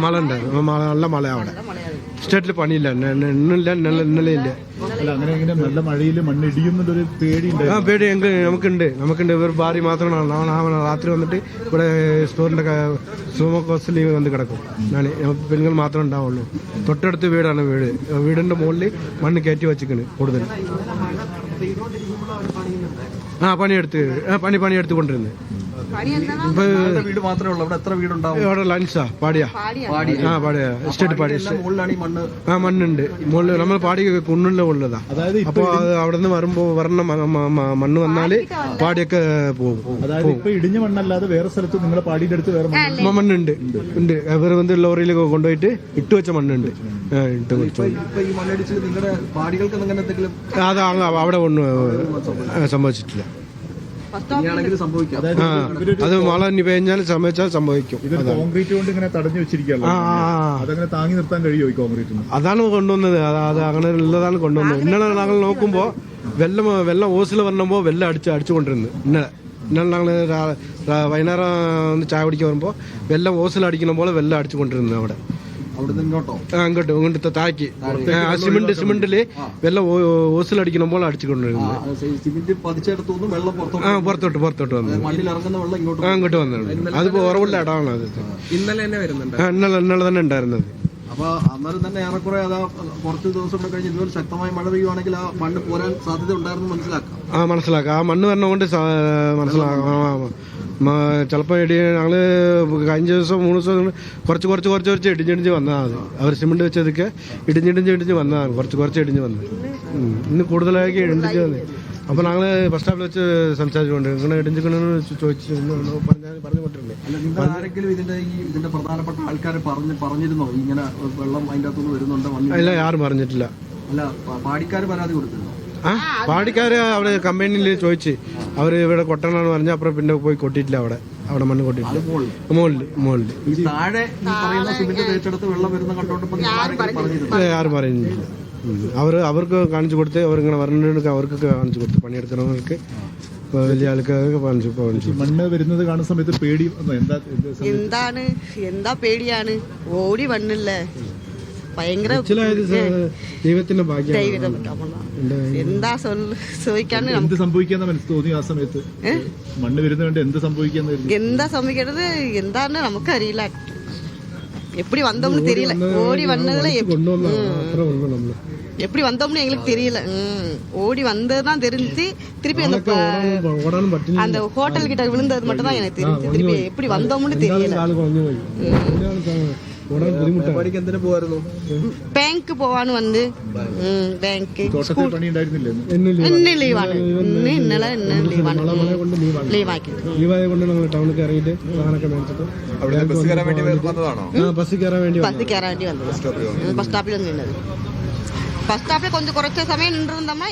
മഴ ഉണ്ടായിരുന്നു, നല്ല മഴയാണ് അവിടെ. സ്റ്റേറ്റിൽ പണിയില്ല, ഇന്നില്ല, ഇന്നലെ ഇല്ല. നല്ല മഴയിൽ മണ്ണിടിയുന്നൊരു പേടി പേടി നമുക്കുണ്ട്. ഇവർ ഭാര്യ മാത്രമാണ് രാത്രി വന്നിട്ട് ഇവിടെ സ്റ്റോറിന്റെ സൂമോക്കോസിൽ വന്ന് കിടക്കും. പെണ്ണുങ്ങൾ മാത്രമേ ഉണ്ടാവുള്ളൂ. തൊട്ടടുത്ത് വീടാണ്. വീടിന്റെ മുകളിൽ മണ്ണ് കയറ്റി വെച്ചിക്കണ് കൂടുതൽ. പണിയെടുത്ത് കൊണ്ടിരുന്നത്. വീട് മാത്രമേ ഉള്ളൂ. അവിടെ എത്ര വീടുണ്ടാവും? ഇവിടെ ലൻസാ പാടിയ എസ്റ്റേറ്റ് പാടിയ മണ്ണുണ്ട് മുകളിൽ. നമ്മൾ പാടി കുന്നിലെ ഉള്ളതാ. അപ്പൊ അവിടെ നിന്ന് വരണ മണ്ണ് വന്നാല് പാടിയൊക്കെ പോകും. അതായത് ഇടിഞ്ഞ മണ്ണല്ലാതെ വേറെ സ്ഥലത്ത് നിങ്ങളുടെ പാടിയുടെ അടുത്ത് വേറെ മണ്ണുണ്ട്. ഇവർ വന്ന് ലോറിയിൽ കൊണ്ടുപോയിട്ട് ഇട്ട് വെച്ച മണ്ണുണ്ട്. അത് അവിടെ ഒന്നും സംഭവിച്ചിട്ടില്ല. അത് മഴ പെയ്ഞ്ഞാൽ സംഭവിക്കും. കോൺക്രീറ്റ് കൊണ്ട് ഇങ്ങനെ തടഞ്ഞു വെച്ചിരിക്കുകയാണ്. അതങ്ങനെ താങ്ങി നിർത്താൻ കഴിയുമോ ഈ കോൺക്രീറ്റ്? അതാണ് കൊണ്ടുവന്നത്. അത് അങ്ങനെ ഉള്ളതാണ് കൊണ്ടുവന്നത്. ഇന്നലെ ഞങ്ങൾ നോക്കുമ്പോ വെള്ളം ഓസിൽ വരണമ്പോ വെള്ളം അടിച്ചുകൊണ്ടിരുന്നു. ഇന്നലെ ഞങ്ങൾ വൈകുന്നേരം ഒന്ന് ചായ കുടിക്കാൻ വരുമ്പോ വെള്ളം ഓസിൽ അടിക്കുന്ന പോലെ വെള്ളം അടിച്ചുകൊണ്ടിരുന്നു അവിടെ. ഇങ്ങോട്ട് താക്കി സിമെന്റില് വെള്ളം ഓസിലടിക്കുന്ന പോലെ അടിച്ചുകൊണ്ടിരുന്നത്. പുറത്തോട്ട് വന്നു അങ്ങോട്ട് വന്നത്. അതിപ്പോ ഉറവുള്ള ഇടമാണ് അത്. ഇന്നലെ തന്നെ ഉണ്ടായിരുന്നത്. അപ്പൊ അന്നേരം തന്നെ ഏറെക്കുറെ കുറച്ച് ദിവസം കൂടെ കഴിഞ്ഞ് ഇതുപോലെ ശക്തമായ മഴ പെയ്യുവാണെങ്കിൽ ആ മണ്ണ് പോരാൻ സാധ്യത ഉണ്ടായിരുന്നു മനസ്സിലാക്കാം. ആ മണ്ണ് വരണകൊണ്ട് മനസ്സിലാക്കാം. ചിലപ്പോൾ ഞങ്ങള് കഴിഞ്ഞ ദിവസം 3 ദിവസം കുറച്ച് ഇടിഞ്ഞിടിഞ്ഞ് വന്നതാണ്. അവർ സിമെന്റ് വെച്ചതൊക്കെ ഇടിഞ്ഞിടിഞ്ഞ് വന്നതാണ്. കുറച്ച് ഇടിഞ്ഞ് വന്നത്. ഇന്ന് കൂടുതലായി ഇടിഞ്ഞ് വന്നത്. അപ്പൊ ഞങ്ങള് ബസ് സ്റ്റാപ്പിൽ വെച്ച് സംസാരിച്ചുകൊണ്ട് ഇങ്ങനെ ഇടിഞ്ഞിക്കണെന്ന് ചോദിച്ചു പറഞ്ഞുകൊണ്ടിരുന്നത്. ആരെങ്കിലും ഇതിന്റെ പ്രധാനപ്പെട്ട ആൾക്കാരെ പറഞ്ഞിരുന്നോ ഇങ്ങനെ വെള്ളം അതിന്റെ അകത്തുനിന്ന് വരുന്നുണ്ടോ? ഇല്ല, ആരും പറഞ്ഞിട്ടില്ല. അല്ല, പാടിക്കാര് പരാതി കൊടുത്തിരുന്നോ? പാടിക്കാര് അവിടെ കമ്പനിയിൽ ചോദിച്ച് അവര് ഇവിടെ കൊട്ടണമെന്ന് പറഞ്ഞ അപ്പുറം പിന്നെ പോയി കൊട്ടിയിട്ടില്ല. അവിടെ മണ്ണ് കൊട്ടിയിട്ടില്ല. മുകളിൽ താഴെ വെള്ളം വരുന്ന കണ്ടോണ്ട് ആരും പറയുന്നില്ല. അവർക്ക് കാണിച്ചു കൊടുത്ത് അവരിങ്ങനെ വരണമെങ്കിൽ അവർക്കൊക്കെ കാണിച്ചു കൊടുത്ത് പണിയെടുക്കുന്നവർക്ക് വലിയ ആൾക്കാർക്ക് കാണിച്ചു. മണ്ണ് വരുന്നത് കാണുന്ന സമയത്ത് പേടി എന്താ പേടിയാണ്. ഓടി വണ്ണില്ലേ ഭയങ്കര ദൈവത്തിന്റെ ഭാഗ്യം. എന്താ ചോദിക്കാന്ന് എന്ത് സംഭവിക്കാന്ന് മനസ്സിൽ തോന്നി ആ സമയത്ത്? മണ്ണ് വരുന്നതുകൊണ്ട് എന്താ സംഭവിക്കുന്നത് എന്താന്ന് നമുക്കറിയില്ല. எப்படி வந்தோம்னு தெரியல. ஓடி வந்ததுல எப்படி வந்தோம்னு எங்களுக்கு தெரியல. ஓடி வந்ததுதான் தெரிஞ்சு திருப்பி அந்த ஹோட்டல் கிட்ட விழுந்தது மட்டும் தான் எனக்கு தெரிஞ்சு. திருப்பி எப்படி வந்தோம்னு தெரியல. ബാങ്ക് പോവാണ് വന്ന് ബാങ്ക് ലീവാണ്. ഇന്നലെ ലീവാക്കി ടൗണിൽ ഇറങ്ങിയിട്ട് ബസ് കയറാൻ വേണ്ടി വന്നത്. ബസ് സ്റ്റോപ്പിൽ വന്നിരുന്നത്. ബസ് സ്റ്റോപ്പിൽ കുറച്ച് സമയം നിന്നിരുന്നമ്മ.